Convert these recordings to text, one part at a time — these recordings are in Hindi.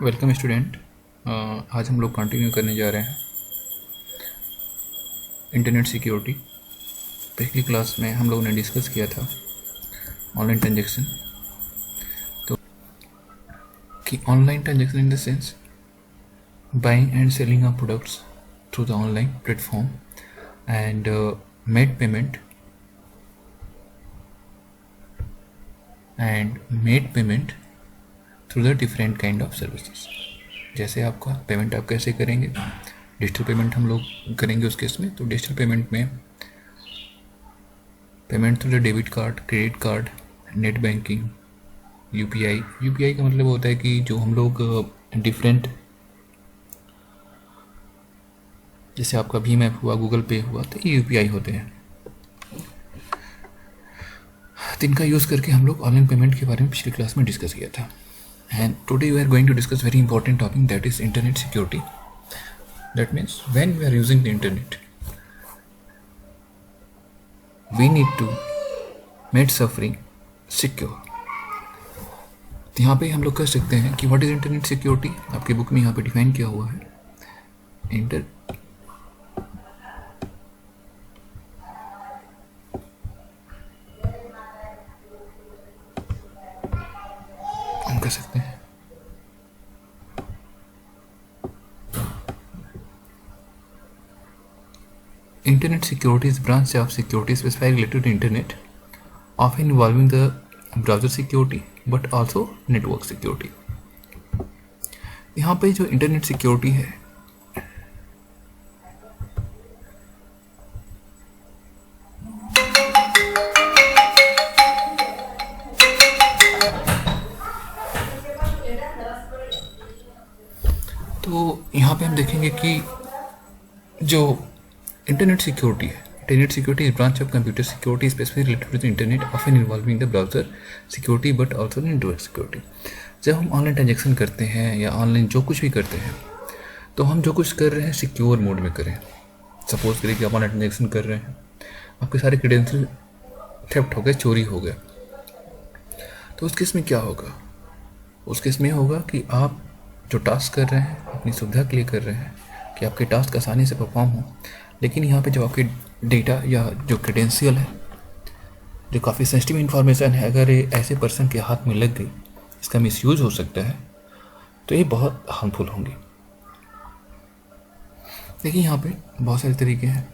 Welcome student. आज हम लोग कंटिन्यू करने जा रहे हैं इंटरनेट सिक्योरिटी। पिछली क्लास में हम लोगों ने डिस्कस किया था ऑनलाइन ट्रांजैक्शन। तो कि online transaction in the sense buying and selling of products through the online platform and made payment through the different kind of services. जैसे आपका पेमेंट आप कैसे करेंगे, डिजिटल पेमेंट हम लोग करेंगे उस केस में। तो डिजिटल पेमेंट में payment through the debit card, credit card, net banking, UPI का मतलब होता है कि जो हम लोग डिफरेंट, जैसे आपका भीम ऐप हुआ, गूगल पे हुआ, तो ये यूपीआई होते हैं। तो इनका यूज़ करके हम लोग ऑनलाइन पेमेंट के बारे में पिछली क्लास में डिस्कस किया था। And today we are going to discuss very important topic, that is internet security. That means when we are using the internet, we need to make suffering secure. तो यहाँ पे हम लोग कह सकते हैं कि व्हाट इज इंटरनेट सिक्योरिटी। आपकी बुक में यहाँ पे डिफाइन किया हुआ है हम कह सकते हैं Internet security is branch of security specifically related to internet, often involving the browser security but also network security. यहाँ पे जो इंटरनेट सिक्योरिटी है, तो यहाँ पे हम देखेंगे कि जो इंटरनेट सिक्योरिटी है, internet security is branch of computer security specifically related to the internet, often involving the browser security but also network security. जब हम ऑनलाइन ट्रांजेक्शन करते हैं या ऑनलाइन जो कुछ भी करते हैं, तो हम जो कुछ कर रहे हैं सिक्योर मोड में करें। सपोज करिए कि आप ऑनलाइन ट्रांजेक्शन कर रहे हैं, आपके सारे क्रेडेंशियल थेफ्ट हो गए, चोरी हो गया, तो उस केस में क्या होगा? उस केस में होगा कि आप जो टास्क कर रहे हैं अपनी सुविधा के लिए कर रहे हैं कि आपके टास्क आसानी से परफॉर्म हो, लेकिन यहाँ पे जब आपके डेटा या जो क्रेडेंशियल है, जो काफ़ी सेंसिटिव इन्फॉर्मेशन है, अगर ये ऐसे पर्सन के हाथ में लग गई, इसका मिसयूज हो सकता है, तो ये बहुत हार्मफुल होंगी। देखिए यहाँ पे बहुत सारे तरीके हैं।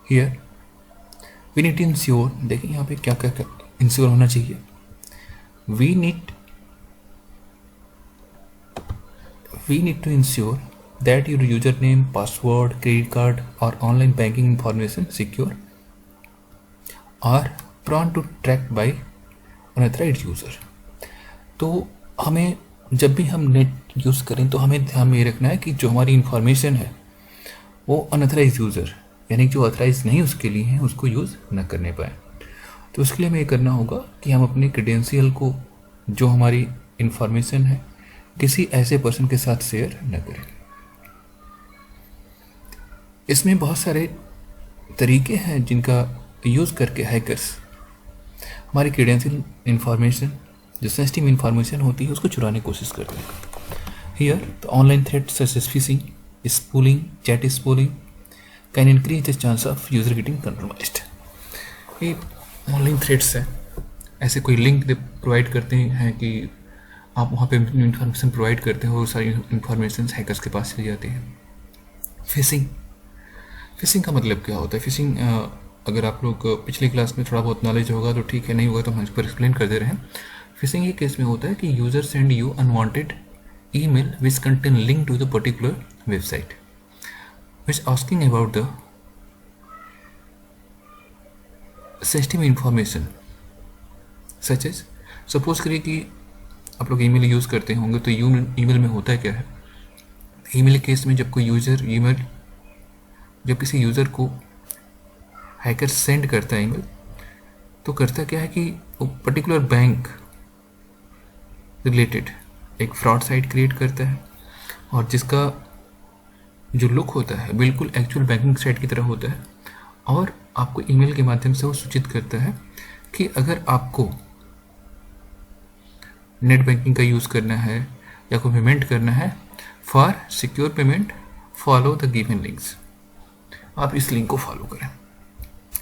Here we need to ensure, देखिए यहाँ पे क्या क्या इंश्योर होना चाहिए। we need to ensure that your username, password, credit card or online banking information secure or prone to track by unauthorized user। तो हमें जब भी हम नेट यूज़ करें तो हमें ध्यान में रखना है कि जो हमारी इंफॉर्मेशन है वो अनऑथराइज यूज़र, यानी जो ऑथराइज नहीं उसके लिए है, उसको यूज़ न करने पाए। तो उसके लिए हमें ये करना होगा कि हम अपने क्रेडेंशियल को, जो हमारी इंफॉर्मेशन है, किसी ऐसे पर्सन के साथ शेयर न करें। इसमें बहुत सारे तरीके हैं जिनका यूज़ करके हैकर्स हमारी क्रेडेंशियल इंफॉर्मेशन, जो सेंसिटिव इंफॉर्मेशन होती है, उसको चुराने की कोशिश करते हैं। Here the online threat such as phishing, spooling, chat spooling can increase the chance of user getting compromised. ये ऑनलाइन थ्रेट्स हैं, ऐसे कोई लिंक प्रोवाइड करते हैं कि आप वहाँ पे इंफॉर्मेशन प्रोवाइड करते हो, सारी इंफॉर्मेशन हैकर्स के पास चली जाती है। फिशिंग का मतलब क्या होता है? फिशिंग अगर आप लोग पिछली क्लास में थोड़ा बहुत नॉलेज होगा तो ठीक है, नहीं होगा तो हम इस पर एक्सप्लेन कर दे रहे हैं। फिशिंग ये केस में होता है कि user send you unwanted email which contain link to the particular website which asking about the sensitive information such as, suppose करिए कि आप लोग ईमेल यूज़ करते होंगे, तो ईमेल में होता है क्या है? ईमेल केस में जब कोई यूज़र ईमेल, जब किसी यूज़र को हैकर सेंड करता है ईमेल, तो करता क्या है कि वो पर्टिकुलर बैंक रिलेटेड एक फ्रॉड साइट क्रिएट करता है, और जिसका जो लुक होता है बिल्कुल एक्चुअल बैंकिंग साइट की तरह होता है, और आपको ईमेल के माध्यम से वो सूचित करता है कि अगर आपको नेट बैंकिंग का यूज़ करना है या कोई पेमेंट करना है, for secure payment follow the given links, आप इस लिंक को फॉलो करें।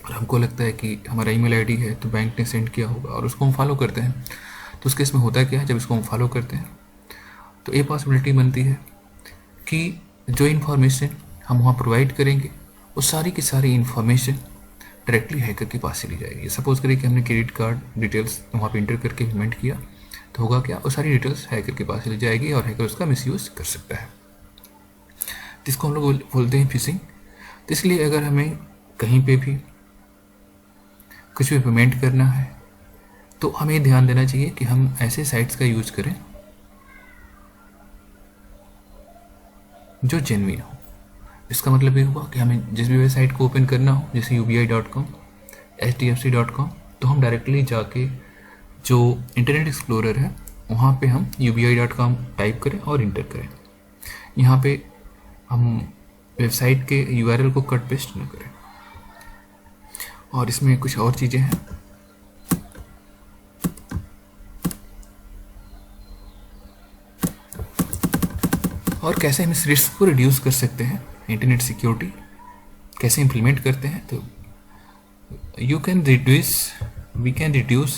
और हमको लगता है कि हमारा ईमेल आईडी है तो बैंक ने सेंड किया होगा और उसको हम फॉलो करते हैं, तो उस केस में होता क्या है, जब इसको हम फॉलो करते हैं तो ये पॉसिबिलिटी बनती है कि जो इन्फॉर्मेशन हम वहाँ प्रोवाइड करेंगे वो सारी की सारी इन्फॉर्मेशन डायरेक्टली हैकर के पास चली जाएगी। सपोज करें कि हमने क्रेडिट कार्ड डिटेल्स वहाँ पे इंटर करके पेमेंट किया, तो होगा क्या, वो सारी डिटेल्स हैकर के पास चली जाएगी और हैकर उसका मिसयूज़ कर सकता है, जिसको हम लोग बोलते हैं फिशिंग। तो इसलिए अगर हमें कहीं पे भी कुछ भी पेमेंट करना है तो हमें ध्यान देना चाहिए कि हम ऐसे साइट्स का यूज़ करें जो जेन्युइन हो। इसका मतलब ये हुआ कि हमें जिस भी वेबसाइट को ओपन करना हो, जैसे ubi.com, hdfc.com, तो हम डायरेक्टली जाके जो इंटरनेट एक्सप्लोरर है वहाँ पे हम ubi.com टाइप करें और इंटर करें। यहाँ पे हम वेबसाइट के URL को कट पेस्ट न करें। और इसमें कुछ और चीज़ें हैं। और कैसे हम इस रिस्क को रिड्यूस कर सकते हैं, इंटरनेट सिक्योरिटी कैसे इम्प्लीमेंट करते हैं, तो we can reduce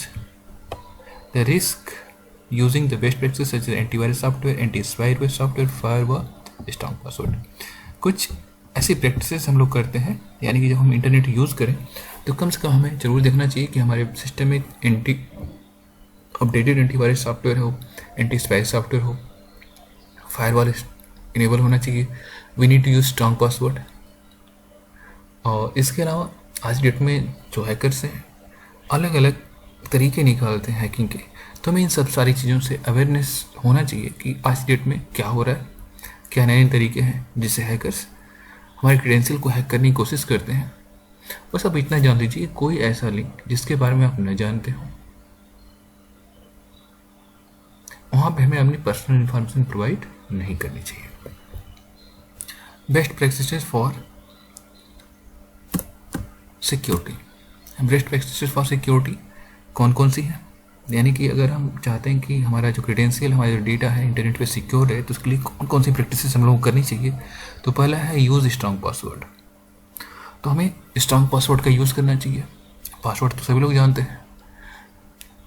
the risk using the best practices such as antivirus software, anti-spyware software, firewall, strong password। कुछ ऐसी प्रैक्टिसेस हम लोग करते हैं, यानी कि जब हम इंटरनेट यूज़ करें तो कम से कम हमें ज़रूर देखना चाहिए कि हमारे सिस्टम में अपडेटेड एंटीवायरस सॉफ्टवेयर हो, एंटी स्पाई सॉफ्टवेयर हो, फायरवॉल इनेबल होना चाहिए। We need to use strong password. और इसके अलावा आज डेट में जो हैकर्स हैं अलग अलग तरीके निकालते हैं हैकिंग के, तो हमें इन सब सारी चीज़ों से अवेयरनेस होना चाहिए कि आज डेट में क्या हो रहा है, क्या नए नए तरीके हैं जिससे हैकर्स हमारे क्रेडेंशियल को हैक करने की कोशिश करते हैं। बस अब इतना जान लीजिए, कोई ऐसा लिंक जिसके बारे में आप न जानते हो वहाँ पे हमें अपनी पर्सनल इन्फॉर्मेशन प्रोवाइड नहीं करनी चाहिए। Best practices for security. Best practices for security कौन कौन सी है, यानी कि अगर हम चाहते हैं कि हमारा जो क्रेडेंशियल, हमारा जो डेटा है इंटरनेट पे सिक्योर है, तो उसके लिए कौन कौन सी प्रैक्टिसेस हम लोगों को करनी चाहिए। तो पहला है यूज़ स्ट्रॉन्ग पासवर्ड। तो हमें स्ट्रॉन्ग पासवर्ड का यूज़ करना चाहिए। पासवर्ड तो सभी लोग जानते हैं।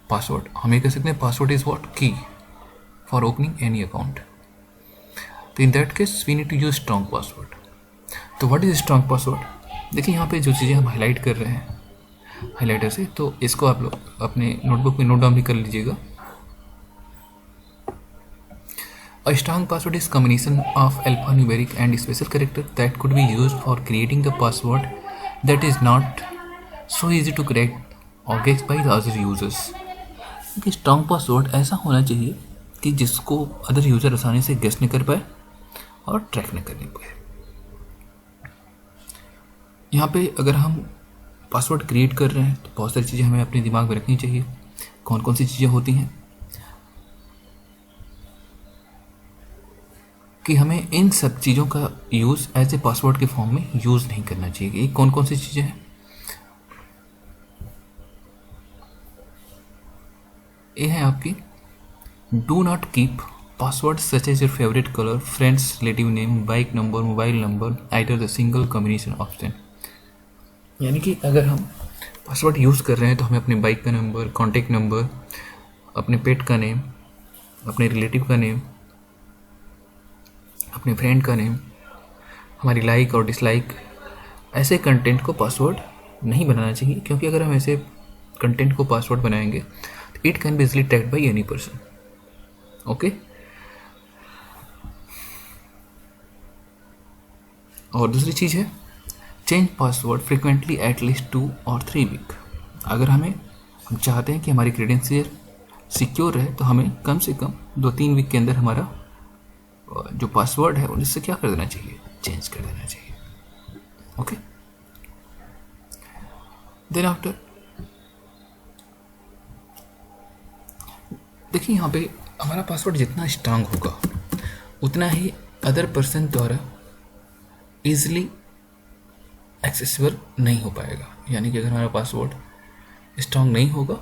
पासवर्ड हम ये कह सकते हैं, password is what, key for opening any account. तो in that case we need to use strong password. तो व्हाट इज स्ट्रॉन्ग पासवर्ड, देखिए यहाँ पे जो चीज़ें हम हाईलाइट कर रहे हैं हाईलाइटर से, तो इसको आप लोग अपने नोटबुक में नोट डाउन भी कर लीजिएगा। A strong password is combination of alphanumeric and special character that could be used for creating the password that is not so easy to crack or guessed by the other users। कि स्ट्रॉन्ग पासवर्ड ऐसा होना चाहिए कि जिसको अदर यूज़र आसानी से गेस नहीं कर पाए और ट्रैक नहीं करने पाए। यहाँ पे अगर हम पासवर्ड क्रिएट कर रहे हैं तो बहुत सारी चीज़ें हमें अपने दिमाग में रखनी चाहिए। कौन कौन सी चीज़ें होती हैं कि हमें इन सब चीज़ों का यूज़ एज ए पासवर्ड के फॉर्म में यूज़ नहीं करना चाहिए। ये कौन कौन सी चीज़ें हैं, ये है आपकी do not keep password such as your favourite colour, friends, relative name, bike number, mobile number, either the single combination option. यानी कि अगर हम पासवर्ड यूज़ कर रहे हैं तो हमें अपने बाइक का नंबर, कॉन्टैक्ट नंबर, अपने पेट का नेम, अपने रिलेटिव का नेम, अपने फ्रेंड का नेम, हमारी लाइक और डिसलाइक, ऐसे कंटेंट को पासवर्ड नहीं बनाना चाहिए। क्योंकि अगर हम ऐसे कंटेंट को पासवर्ड बनाएंगे तो it can be easily tracked by any person. Okay. और दूसरी चीज़ है change password frequently at least 2 और 3 वीक। अगर हम चाहते हैं कि हमारी क्रेडेंशियल सिक्योर रहे तो हमें कम से कम 2-3 वीक के अंदर हमारा जो पासवर्ड है उससे क्या कर देना चाहिए, चेंज कर देना चाहिए। ओके। देन आफ्टर देखिए यहाँ पे हमारा पासवर्ड जितना स्ट्रांग होगा उतना ही अदर पर्सन द्वारा ईजिली एक्सेसिबल नहीं हो पाएगा। यानी कि अगर हमारा पासवर्ड स्ट्रॉन्ग नहीं होगा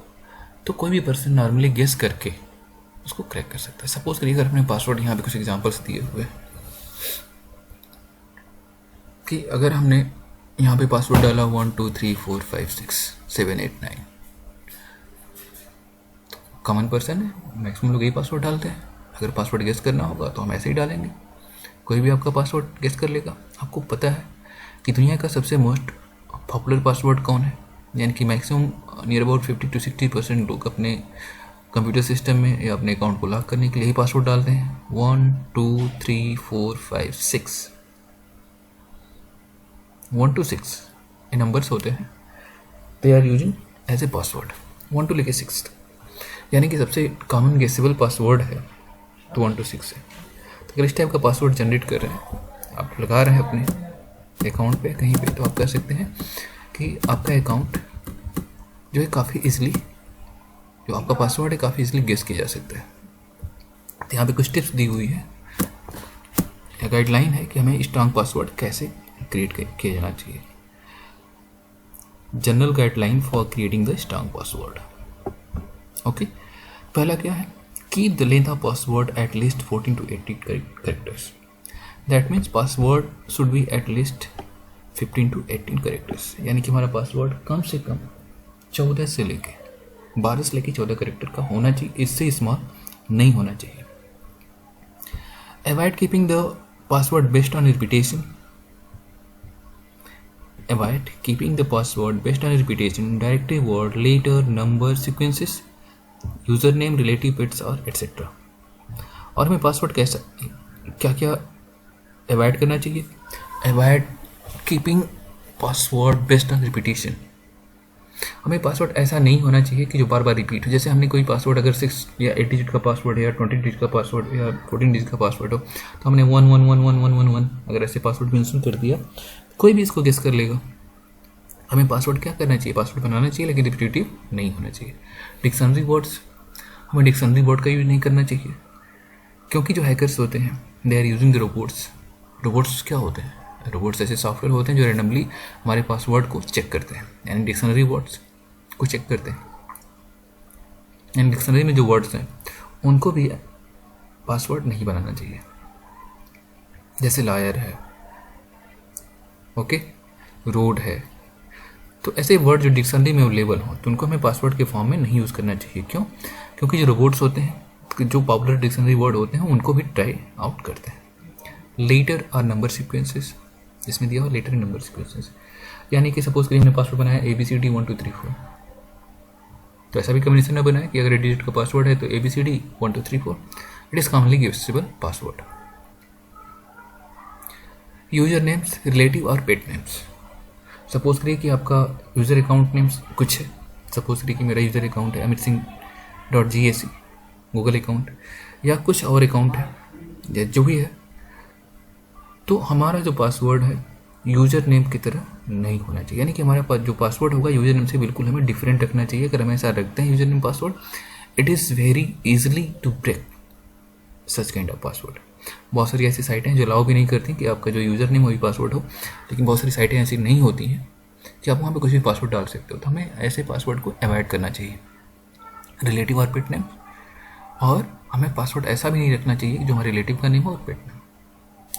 तो कोई भी पर्सन नॉर्मली गेस करके उसको क्रैक कर सकता है। सपोज करिए अगर अपने पासवर्ड, यहाँ पे कुछ एग्जांपल्स दिए हुए हैं कि अगर हमने यहाँ पे पासवर्ड डाला 1 2 3 4 5 6 7 8 9, तो कॉमन पर्सन है, मैक्सिमम लोग यही पासवर्ड डालते हैं। अगर पासवर्ड गेस करना होगा तो हम ऐसे ही डालेंगे, कोई भी आपका पासवर्ड गेस कर लेगा। आपको पता है कि दुनिया का सबसे मोस्ट पॉपुलर पासवर्ड कौन है? यानी कि मैक्सिमम नियर अबाउट 50 to 60% लोग अपने कंप्यूटर सिस्टम में या अपने अकाउंट को लॉक करने के लिए ही पासवर्ड डालते हैं। 1 2 3 4 5 6 1 to 6 ये नंबर्स होते हैं, they are using as a password 1 to लेके 6, यानी कि सबसे कॉमन गेसेबल पासवर्ड है तो 1 to 6 है। तो अगर इस टाइप का पासवर्ड जनरेट कर रहे हैं, आप लगा रहे हैं अपने अकाउंट पे कहीं पे, तो आप कर सकते हैं कि आपका अकाउंट जो है काफ़ी ईजिली, जो आपका पासवर्ड है काफ़ी ईजिली गेस किया जा सकता है। तो यहाँ पे कुछ टिप्स दी हुई है या गाइडलाइन है कि हमें स्ट्रॉन्ग पासवर्ड कैसे क्रिएट किया जाना चाहिए। General guideline for creating the strong password. Okay, पहला क्या है? Keep the length of password at least 14 to 18 characters. That means password should be at least 15 to 18 characters, यानी कि हमारा पासवर्ड कम से कम 14 से लेके 12 से लेके 14 कैरेक्टर का होना चाहिए, इससे स्मॉल नहीं होना चाहिए। Avoid keeping the password based on repetition. Avoid keeping the password based on repetition, directory word, letter, number, sequences, username, relative bits और etc. और हमें पासवर्ड कैसा क्या क्या अवॉइड करना चाहिए? Avoid keeping password based on repetition. हमें पासवर्ड ऐसा नहीं होना चाहिए कि जो बार बार रिपीट हो। जैसे हमने कोई पासवर्ड अगर 6 या 8 डिजिट का पासवर्ड है या 20 डिजिट का पासवर्ड या 14 डिजिट का पासवर्ड हो, तो हमने 1 1 1 1 1 1 1 अगर ऐसे पासवर्ड मेंशन कर दिया, कोई भी इसको गेस कर लेगा। हमें पासवर्ड क्या करना चाहिए? पासवर्ड बनाना चाहिए, लेकिन रिपीटिव नहीं होना चाहिए। डिक्शनरी वर्ड्स, हमें डिक्शनरी वर्ड का यूज नहीं करना चाहिए, क्योंकि जो हैकर्स होते हैं they are using the robots. Robots क्या होते हैं? रोबोट्स ऐसे सॉफ्टवेयर होते हैं जो रैंडमली हमारे पासवर्ड को चेक करते हैं, यानी डिक्शनरी वर्ड्स को चेक करते हैं। यानी डिक्शनरी में जो वर्ड्स हैं उनको भी पासवर्ड नहीं बनाना चाहिए। जैसे लायर है, ओके, रोड है, तो ऐसे वर्ड जो डिक्शनरी में अवेलेबल हो तो उनको हमें पासवर्ड के फॉर्म में नहीं यूज़ करना चाहिए। क्यों? क्योंकि जो रोबोट्स होते हैं, जो पॉपुलर डिक्शनरी वर्ड होते हैं, उनको भी ट्राई आउट करते हैं। लेटर और नंबर सीक्वेंसेस, इसमें दिया हुआ लेटर एंड नंबर सीक्वेंसेस, यानी कि सपोज करिए हमने पासवर्ड बनाया ABCD 1 2 3 4, तो ऐसा भी कम्युनिकेशन न बनाए कि अगर 8 डिजिट का पासवर्ड है तो ABCD 1 2 3 4। It is commonly guessable password. User names, relative और पेट नेम्स। सपोज करिए कि आपका यूज़र अकाउंट नेम्स कुछ है, सपोज करिए कि मेरा यूज़र अकाउंट है amitSingh.gac गूगल अकाउंट, या कुछ और अकाउंट है या जो भी है, तो हमारा जो पासवर्ड है यूज़र नेम की तरह नहीं होना चाहिए। यानी कि हमारे पास जो पासवर्ड होगा यूज़र नेम से बिल्कुल हमें डिफरेंट रखना चाहिए। अगर हम ऐसा रखते हैं user name password, it is very easily to break such kind of password. बहुत सारी ऐसी साइटें हैं जो अलाउ भी नहीं करती कि आपका जो यूज़र नेम वही पासवर्ड हो, लेकिन बहुत सारी साइटें ऐसी नहीं होती हैं कि आप वहाँ पे कुछ भी पासवर्ड डाल सकते हो। तो हमें ऐसे पासवर्ड को अवॉइड करना चाहिए। रिलेटिव और पेट नेम, और हमें पासवर्ड ऐसा भी नहीं रखना चाहिए जो हमारे रिलेटिव का नेम हो और पेट नेम,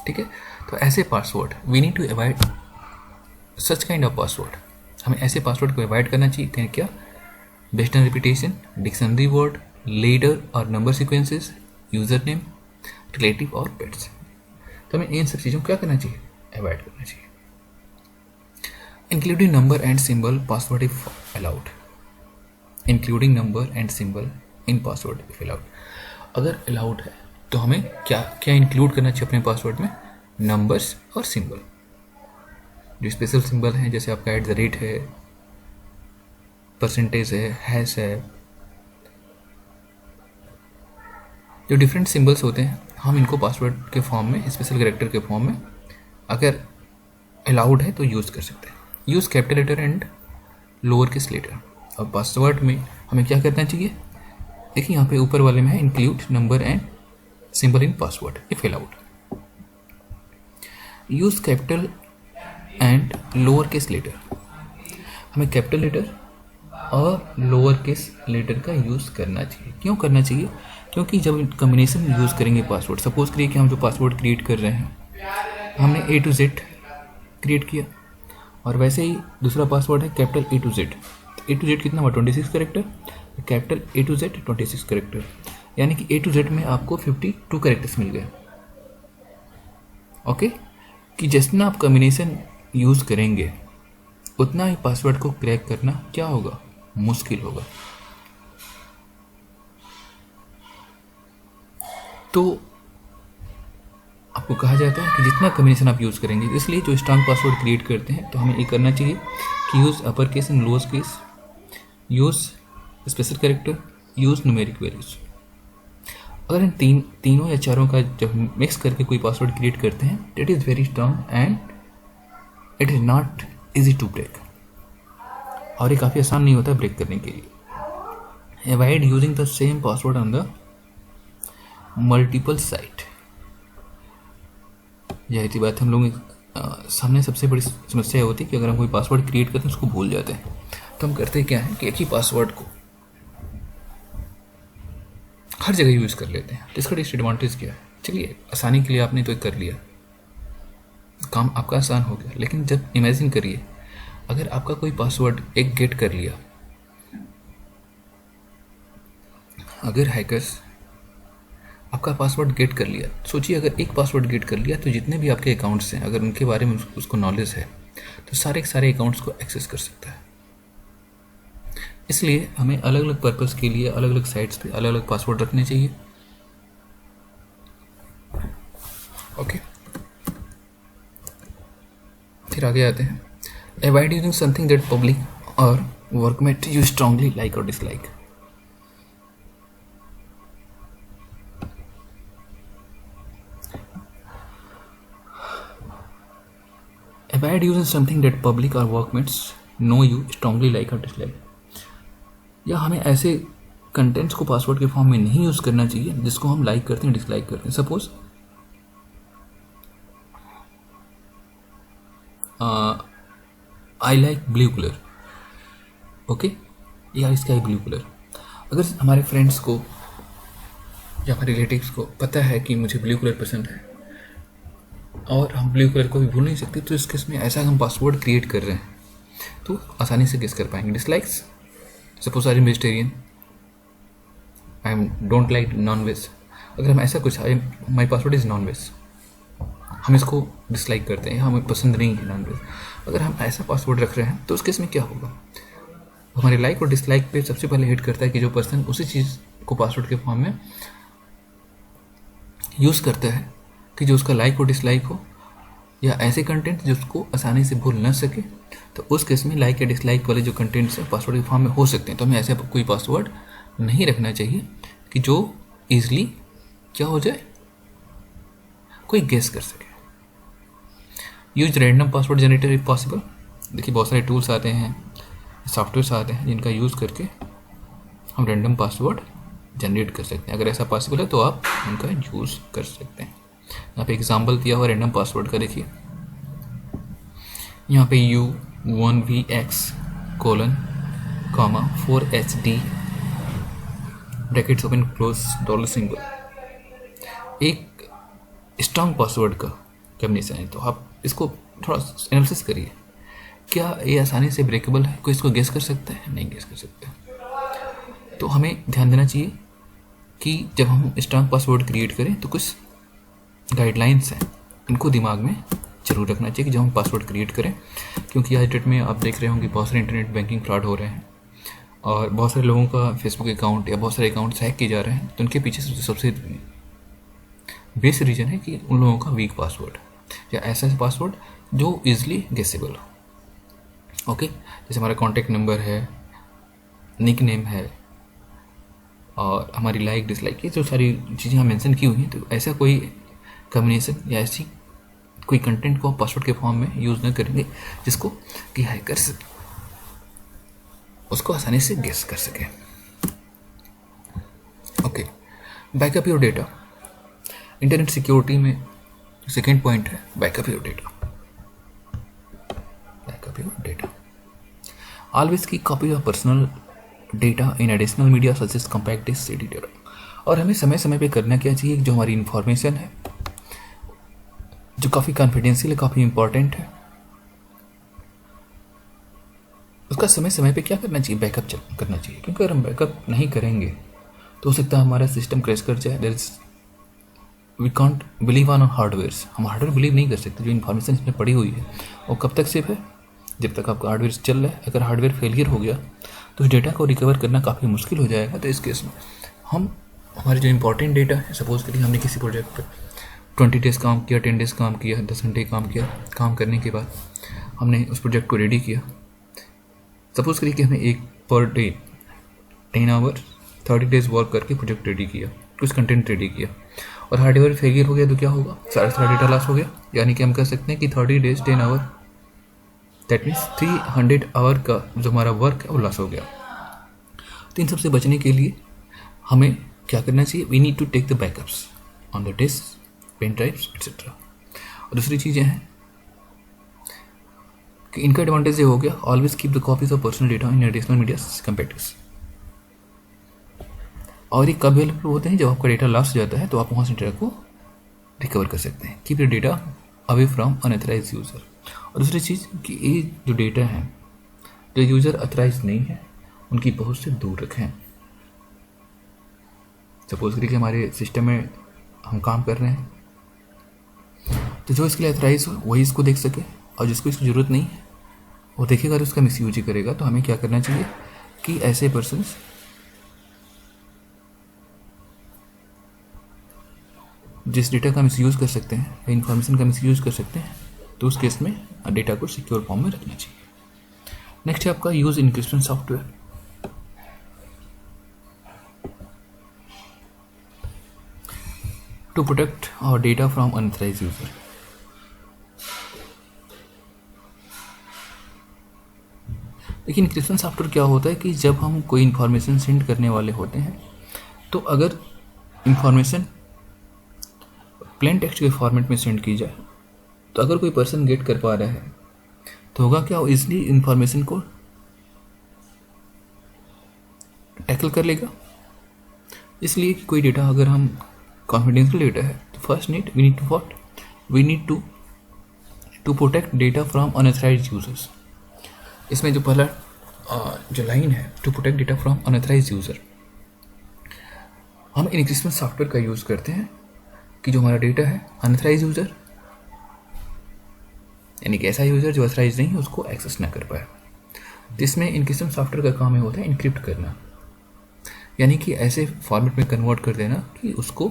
ठीक है। तो ऐसे password we need to avoid such kind of password. हमें ऐसे पासवर्ड को अवॉइड करना चाहिए। क्या? Based on repetition, dictionary word, letter और number sequences, user name, relative और पेट्स। तो हमें इन सब चीज़ों को क्या करना चाहिए? अवॉइड करना चाहिए। Including number and symbol password if allowed. Including number and symbol in password if allowed. अगर अलाउड है तो हमें क्या क्या इंक्लूड करना चाहिए अपने पासवर्ड में? नंबर्स और सिंबल। जो स्पेशल सिंबल हैं, जैसे आपका @ है, परसेंटेज है, हैश है, जो डिफरेंट सिंबल्स होते हैं, हम इनको पासवर्ड के फॉर्म में, स्पेशल कैरेक्टर के फॉर्म में अगर अलाउड है तो यूज़ कर सकते हैं। Use capital letter and lower case letter. अब पासवर्ड में हमें क्या करना चाहिए? देखिए यहाँ पे ऊपर वाले में है include number and symbol in password if allowed. Use capital and lower case letter, हमें कैपिटल लेटर और लोअर केस लेटर का यूज़ करना चाहिए। क्यों करना चाहिए? क्योंकि जब कम्बिनेशन यूज़ करेंगे पासवर्ड, सपोज करिए कि हम जो पासवर्ड क्रिएट कर रहे हैं हमने A to Z क्रिएट किया और वैसे ही दूसरा पासवर्ड है capital A to Z। A to Z कितना हुआ? 26 character. Capital A to Z 26 character, यानी कि A to Z में आपको 52 करेक्टर्स मिल गए। ओके, कि जितना आप कम्बिनेशन यूज़ करेंगे उतना ही पासवर्ड को क्रैक करना क्या होगा? मुश्किल होगा। तो आपको कहा जाता है कि जितना कम्बिनेशन आप यूज़ करेंगे, इसलिए जो स्ट्रांग पासवर्ड क्रिएट करते हैं तो हमें ये करना चाहिए कि use upper case and lower case, use special character, use numeric values. अगर इन तीनों या चारों का जब मिक्स करके कोई पासवर्ड क्रिएट करते हैं, it is very strong and it is not easy to break, और ये काफ़ी आसान नहीं होता ब्रेक करने के लिए। Avoid using the same password on the multiple site. जाहिर सी बात, हम लोग सामने सबसे बड़ी समस्या होती है कि अगर हम कोई पासवर्ड क्रिएट करते हैं उसको भूल जाते हैं, तो हम करते क्या है कि एक ही पासवर्ड को हर जगह यूज़ कर लेते हैं। तो इसका डिसएडवांटेज क्या है? चलिए, आसानी के लिए आपने तो कर लिया, काम आपका आसान हो गया, लेकिन जब इमेजिन करिए अगर आपका कोई पासवर्ड एक गेट कर लिया, अगर हैकर्स आपका पासवर्ड गेट कर लिया, सोचिए अगर एक पासवर्ड गेट कर लिया तो जितने भी आपके अकाउंट्स हैं अगर उनके बारे में उसको नॉलेज है तो सारे के सारे अकाउंट्स को एक्सेस कर सकता है। इसलिए हमें अलग अलग पर्पस के लिए अलग अलग साइट्स पे अलग अलग पासवर्ड रखने चाहिए। ओके, फिर आगे आते हैं। Avoid using something that public और वर्कमेट यू स्ट्रांगली लाइक और dislike. Avoid using something that public or workmates know you strongly like or dislike। या हमें ऐसे कंटेंट्स को पासवर्ड के फॉर्म में नहीं यूज़ करना चाहिए जिसको हम लाइक करते हैं डिसलाइक करते हैं। Suppose I like blue colour, okay, या स्काई ब्लू कलर। अगर हमारे फ्रेंड्स को या हमारे रिलेटिव्स को पता है कि मुझे ब्लू कलर पसंद है और हम ब्लू कलर को भी भूल नहीं सकते, तो इस केस में ऐसा हम पासवर्ड क्रिएट कर रहे हैं तो आसानी से गेस कर पाएंगे। Dislikes, suppose I am vegetarian, I am don't like non veg. अगर हम ऐसा कुछ, my password is non veg, हम इसको डिसलाइक करते हैं, हमें पसंद नहीं है नॉन वेज। अगर हम ऐसा पासवर्ड रख रहे हैं तो उस केस में क्या होगा? हमारे लाइक और डिसलाइक पे सबसे पहले हिट करता है कि जो पर्सन उसी चीज़ को पासवर्ड के फॉर्म में यूज़ करता है कि जो उसका लाइक और डिसलाइक हो, या ऐसे कंटेंट जो उसको आसानी से भूल ना सके, तो उस केस में लाइक या डिसलाइक वाले जो कंटेंट्स हैं पासवर्ड के फॉर्म में हो सकते हैं। तो हमें ऐसा कोई पासवर्ड नहीं रखना चाहिए कि जो ईजिली क्या हो जाए, कोई गेस कर सके। Use random password generator if possible. देखिए, बहुत सारे टूल्स आते हैं, सॉफ्टवेयर्स आते हैं जिनका यूज़ करके हम रैंडम पासवर्ड जनरेट कर सकते हैं। अगर ऐसा पॉसिबल है तो आप उनका यूज़ कर सकते हैं। यहाँ पे एग्जाम्पल दिया हुआ रैंडम पासवर्ड का, देखिए यहाँ पे U1VX:4HD ब्रैकेट्स ओपन क्लोज $। एक स्ट्रांग पासवर्ड का कॉम्बिनेशन है, तो आप इसको थोड़ा एनालिसिस करिए, क्या ये आसानी से ब्रेकेबल है? कोई इसको गेस कर सकता है? नहीं गेस कर सकता। तो हमें ध्यान देना चाहिए कि जब हम स्ट्रांग पासवर्ड क्रिएट करें तो कुछ गाइडलाइंस हैं, इनको दिमाग में जरूर रखना चाहिए कि जब हम पासवर्ड क्रिएट करें, क्योंकि आज डेट में आप देख रहे होंगे बहुत सारे इंटरनेट बैंकिंग फ्रॉड हो रहे हैं और बहुत सारे लोगों का फेसबुक अकाउंट या बहुत सारे अकाउंट्स हैक किए जा रहे हैं। तो उनके पीछे सबसे बेस्ट रीज़न है कि उन लोगों का वीक पासवर्ड या ऐसा पासवर्ड जो ईजिली गेसेबल हो। ओके, जैसे हमारा कॉन्टैक्ट नंबर है, निक नेम है और हमारी लाइक डिसलाइक, ये जो सारी चीज़ें हम मेंशन की हुई हैं, तो ऐसा कोई कम्बिनेशन या ऐसी कोई कंटेंट को पासवर्ड के फॉर्म में यूज़ न करेंगे जिसको कि हैकर्स उसको आसानी से गेस कर सके। Okay, backup your data. Internet security में सेकेंड पॉइंट है backup your data. of your data. Always keep copy of personal data in additional media such as compact disc, CD data. और हमें समय समय पे करना क्या चाहिए, जो हमारी इंफॉर्मेशन है जो काफ़ी कॉन्फिडेंशियल है, काफ़ी इंपॉर्टेंट है, उसका समय समय पे क्या करना चाहिए, बैकअप करना चाहिए. क्योंकि अगर हम बैकअप नहीं करेंगे तो हो सकता है हमारा सिस्टम क्रैश कर जाए. There is we can't believe on hardwares. हम हार्डवेयर बिलीव नहीं कर सकते. जो इन्फॉर्मेशन इसमें पड़ी हुई है वो कब तक सेफ है, जब तक आपका हार्डवेयर चल रहा है. अगर हार्डवेयर फेलियर हो गया तो उस डेटा को रिकवर करना काफ़ी मुश्किल हो जाएगा. तो इस केस में हम हमारे जो इंपॉर्टेंट डेटा है, सपोज करिए हमने किसी प्रोजेक्ट पर 20 डेज़ काम किया, 10 डेज़ काम किया, 10 घंटे काम किया. काम करने के बाद हमने उस प्रोजेक्ट को रेडी किया. सपोज करिए कि हमें एक per day 10 hour 30 days work करके प्रोजेक्ट रेडी किया, कुछ कंटेंट रेडी किया, और हार्डवेयर फेलियर हो गया तो क्या होगा, सारा डेटा लॉस हो गया. यानी कि हम कह सकते हैं कि 30 days 10 hour, that means 300 hour का जो हमारा वर्क है वो लॉस हो गया. तो इन सबसे बचने के लिए हमें क्या करना चाहिए, we need to take the backups on the disk, pen drives etcetera. और दूसरी चीज़ें हैं कि इनका एडवांटेज ये हो गया, always keep the copies of personal data in additional media compacts. और ये कब अवेलेबल होते हैं, जब आपका डेटा लॉस हो जाता है तो आप वहाँ से डेटा को रिकवर कर सकते हैं. Keep the data away from unauthorized user. और दूसरी चीज़ कि ये जो डेटा है जो यूज़र अथराइज नहीं है उनकी पहुँच से दूर रखें. सपोज करिए कि हमारे सिस्टम में हम काम कर रहे हैं तो जो इसके लिए अथराइज हो वही इसको देख सके, और जिसको इसकी ज़रूरत नहीं है वो देखेगा और उसका मिसयूज ही करेगा. तो हमें क्या करना चाहिए कि ऐसे पर्सन्स जिस डेटा का मिसयूज़ कर सकते हैं या इन्फॉर्मेशन का मिसयूज़ कर सकते हैं तो उस केस में डेटा को सिक्योर फॉर्म में रखना चाहिए. नेक्स्ट है आपका use encryption software. To protect our data from unauthorized user. लेकिन इनक्रिप्शन सॉफ्टवेयर क्या होता है कि जब हम कोई इन्फॉर्मेशन सेंड करने वाले होते हैं तो अगर इन्फॉर्मेशन प्लेन टेक्स्ट के फॉर्मेट में सेंड की जाए तो अगर कोई पर्सन गेट कर पा रहा है तो होगा क्या, वो इजली इन्फॉर्मेशन को टैकल कर लेगा. इसलिए कि कोई डेटा अगर हम कॉन्फिडेंशियल डेटा है तो first we need to protect data from unauthorized users. इसमें जो पहला जो लाइन है, to protect data from unauthorized user, हम इनक्रिप्शन सॉफ्टवेयर का यूज़ करते हैं कि जो हमारा डेटा है अनऑथराइज्ड यूज़र यानी कि ऐसा यूज़र जो ऑथराइज नहीं है उसको एक्सेस ना कर पाए. तो इसमें इनक्रिप्शन सॉफ्टवेयर का काम है होता है इनक्रिप्ट करना, यानी कि ऐसे फॉर्मेट में कन्वर्ट कर देना कि उसको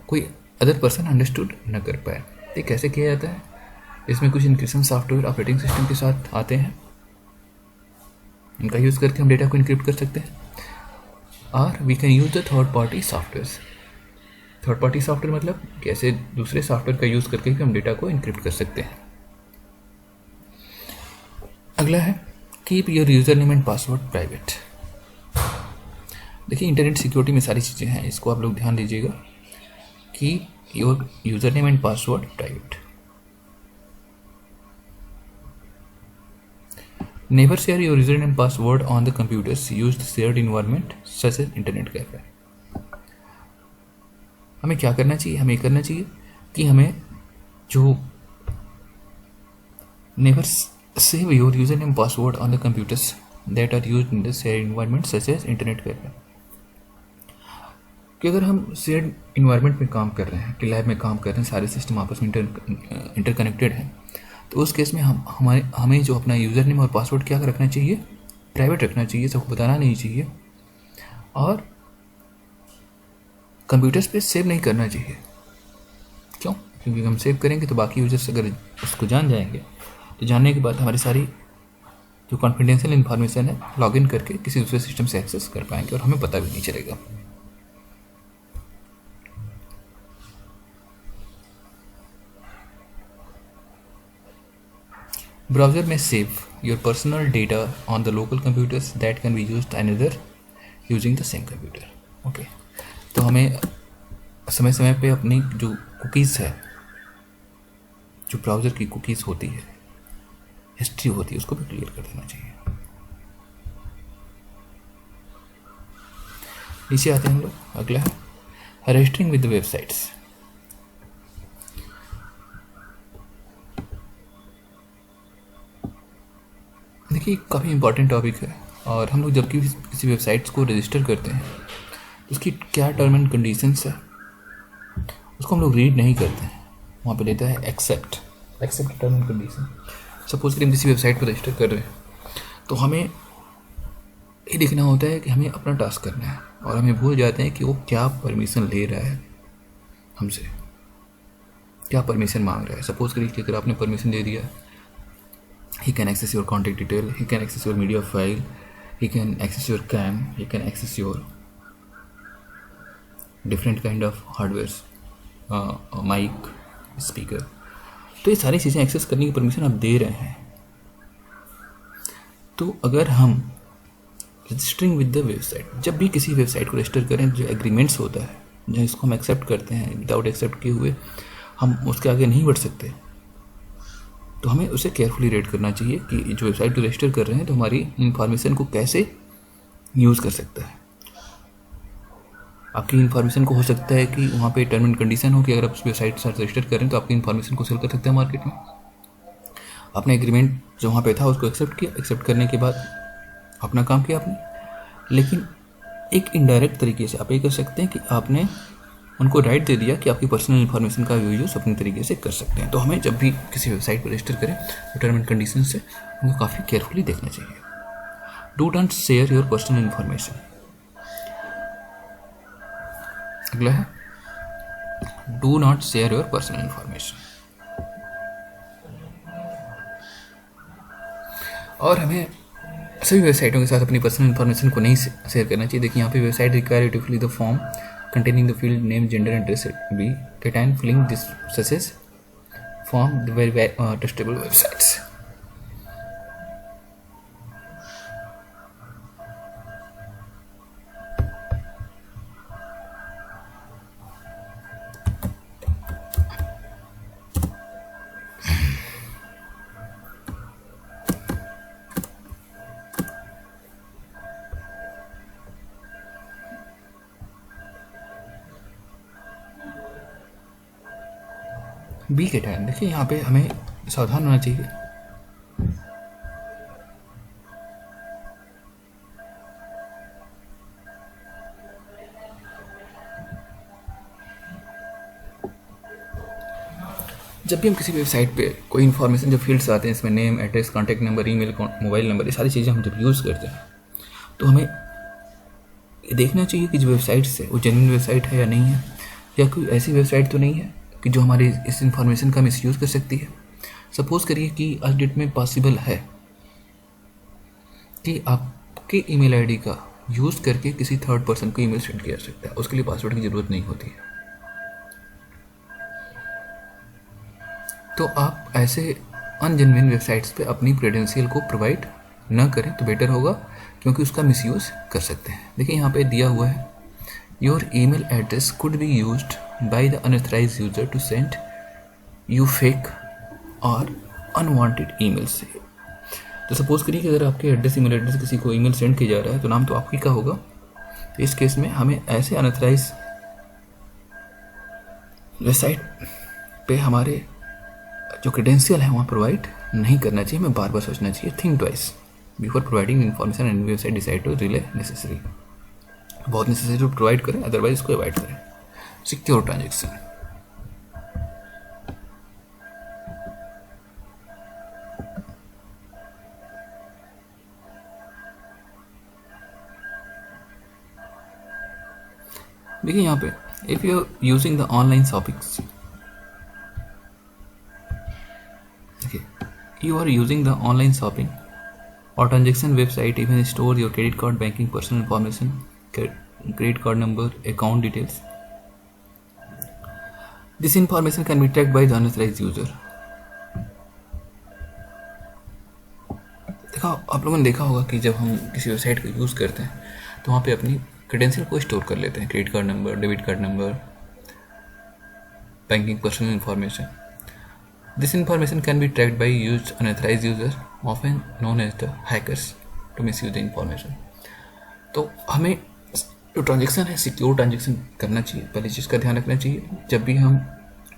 कोई अदर पर्सन अंडरस्टूड ना कर पाए. ये कैसे किया जाता है, इसमें कुछ इनक्रिप्शन सॉफ्टवेयर ऑपरेटिंग सिस्टम के साथ आते हैं, इनका यूज़ करके हम डेटा को इनक्रिप्ट कर सकते हैं. और we can use the third party software. Third party software मतलब कैसे दूसरे सॉफ्टवेयर का यूज़ करके हम डेटा को इनक्रिप्ट कर सकते हैं. अगला है keep your user name and password private. देखिए इंटरनेट सिक्योरिटी में सारी चीज़ें हैं, इसको आप लोग ध्यान दीजिएगा. Keep your user name and password private. Never share your user name password on the computers used shared environment such as internet cafe. हमें क्या करना चाहिए, हमें करना चाहिए कि हमें जो never save your username password on the computers that are used in the shared environment such as internet cafe. कि अगर हम शेयर्ड इन्वायरमेंट में काम कर रहे हैं, कि लैब में काम कर रहे हैं, सारे सिस्टम आपस में इंटरकनेक्टेड हैं, तो उस केस में हमें जो अपना यूज़र नेम और पासवर्ड क्या रखना चाहिए, प्राइवेट रखना चाहिए, सबको बताना नहीं चाहिए. और कंप्यूटर्स पे सेव नहीं करना चाहिए. क्यों, क्योंकि हम सेव करेंगे तो बाकी यूजर्स अगर उसको जान जाएंगे तो जानने के बाद हमारी सारी जो कॉन्फिडेंशियल इन्फॉर्मेशन है लॉगिन करके किसी दूसरे सिस्टम से एक्सेस कर पाएंगे और हमें पता भी नहीं चलेगा. ब्राउज़र में save your personal data on the local computers that can be used another using the same computer. Okay, तो हमें समय समय पे अपनी जो कुकीज़ है, जो ब्राउज़र की कुकीज़ होती है हिस्ट्री होती है उसको भी क्लियर कर देना चाहिए। नीचे आते हैं हम लोग, अगला है रजिस्टरिंग विद वेबसाइट्स। देखिए काफ़ी इंपॉर्टेंट टॉपिक है, और हम लोग जब भी किसी वेबसाइट्स को रजिस्टर करते हैं उसकी क्या टर्म एंड कंडीशंस है उसको हम लोग रीड नहीं करते हैं, वहाँ पे लेता है accept term and condition. Suppose कि हम किसी वेबसाइट पर रजिस्टर कर रहे हैं तो हमें ये देखना होता है कि हमें अपना टास्क करना है, और हमें भूल जाते हैं कि वो क्या परमिशन ले रहा है हमसे, क्या परमिशन मांग रहा है। सपोज करिए अगर आपने परमिशन दे दिया, he can access your contact detail, he can access your media file, he can access your cam, he can access your different kind of hardwares, mic, speaker। तो ये सारी चीज़ें एक्सेस करने की परमिशन आप दे रहे हैं। तो अगर हम रजिस्टरिंग विद द वेबसाइट, जब भी किसी वेबसाइट को रजिस्टर करें, जो एग्रीमेंट्स होता है जिसको हम एक्सेप्ट करते हैं, विदाउट एक्सेप्ट किए हुए हम उसके आगे नहीं बढ़ सकते, तो हमें उसे केयरफुली रीड करना चाहिए कि जो वेबसाइट को रजिस्टर कर रहे हैं तो हमारी इन्फॉर्मेशन को कैसे यूज़ कर सकता है। आपकी इन्फॉर्मेशन को हो सकता है कि वहाँ पे टर्म एंड कंडीशन हो कि अगर आप उस वेबसाइट के साथ रजिस्टर करें तो आपकी इन्फॉर्मेशन को सेल कर सकते हैं मार्केट में। आपने एग्रीमेंट जो वहाँ पे था उसको एक्सेप्ट किया, एक्सेप्ट करने के बाद अपना काम किया आपने, लेकिन एक इनडायरेक्ट तरीके से आप ये कर सकते हैं कि आपने उनको राइट दे दिया कि आपकी पर्सनल इन्फॉर्मेशन का यूज अपने तरीके से कर सकते हैं। तो हमें जब भी किसी वेबसाइट पर रजिस्टर करें तो टर्म एंड कंडीशन से उनको काफ़ी केयरफुली देखना चाहिए। Do not share your personal information. अगला है do not share your personal information. और हमें सभी वेबसाइटों के साथ अपनी पर्सनल इन्फॉर्मेशन को नहीं शेयर करना चाहिए। देखिए यहाँ पे website require you to fill the form containing the field name, gender, address, be data and filling this such as form the very testable websites। बी के टाइम देखिए यहाँ पे हमें सावधान होना चाहिए। जब भी हम किसी वेबसाइट पे कोई इन्फॉर्मेशन जो फील्ड्स आते हैं इसमें name, address, contact number, email, mobile number, ये सारी चीज़ें हम जब यूज़ करते हैं तो हमें ये देखना चाहिए कि जो वेबसाइट्स है वो जेन्युइन वेबसाइट है या नहीं है, या कोई ऐसी वेबसाइट तो नहीं है कि जो हमारी इस इंफॉर्मेशन का मिसयूज़ कर सकती है। सपोज करिए कि आज डेट में पॉसिबल है कि आपके ईमेल आईडी का यूज़ करके किसी थर्ड पर्सन को ईमेल सेंड किया जा सकता है, उसके लिए पासवर्ड की ज़रूरत नहीं होती है। तो आप ऐसे अनजेन्युइन वेबसाइट्स पे अपनी क्रेडेंशियल को प्रोवाइड न करें तो बेटर होगा, क्योंकि उसका मिसयूज़ कर सकते हैं। देखिए यहाँ पे दिया हुआ है your email address could be used by the unauthorized user to send you fake और अनवांटेड ईमेल्स। तो सपोज करिए कि अगर आपके ईमेल एड्रेस किसी को ईमेल सेंड किया जा रहा है तो नाम तो आपकी का होगा। तो इस केस में हमें ऐसे अनऑथराइज्ड वेबसाइट पे हमारे जो क्रेडेंशियल है वहाँ प्रोवाइड नहीं करना चाहिए। हमें बार बार सोचना चाहिए, think twice before providing information and website decide to relay necessary. बहुत नेसेसरी तो प्रोवाइड करें, अदरवाइज इसको अवॉइड करें। सिक्योर ट्रांजेक्शन, देखिए यहाँ पे if you are using the online shopping, देखिए you are using the online shopping or transaction website even store your credit card, banking, personal information, credit card number, account details. This information can be tracked by the unauthorized user। देखा आप लोगों ने देखा होगा कि जब हम किसी वेबसाइट का यूज़ करते हैं तो वहाँ पे अपनी क्रेडेंशियल को स्टोर कर लेते हैं, credit card number, debit card number, banking, personal information। This information can be tracked by unauthorized user often known as the hackers to misuse the information. तो हमें जो ट्रांजेक्शन है सिक्योर ट्रांजेक्शन करना चाहिए। पहली चीज़ का ध्यान रखना चाहिए, जब भी हम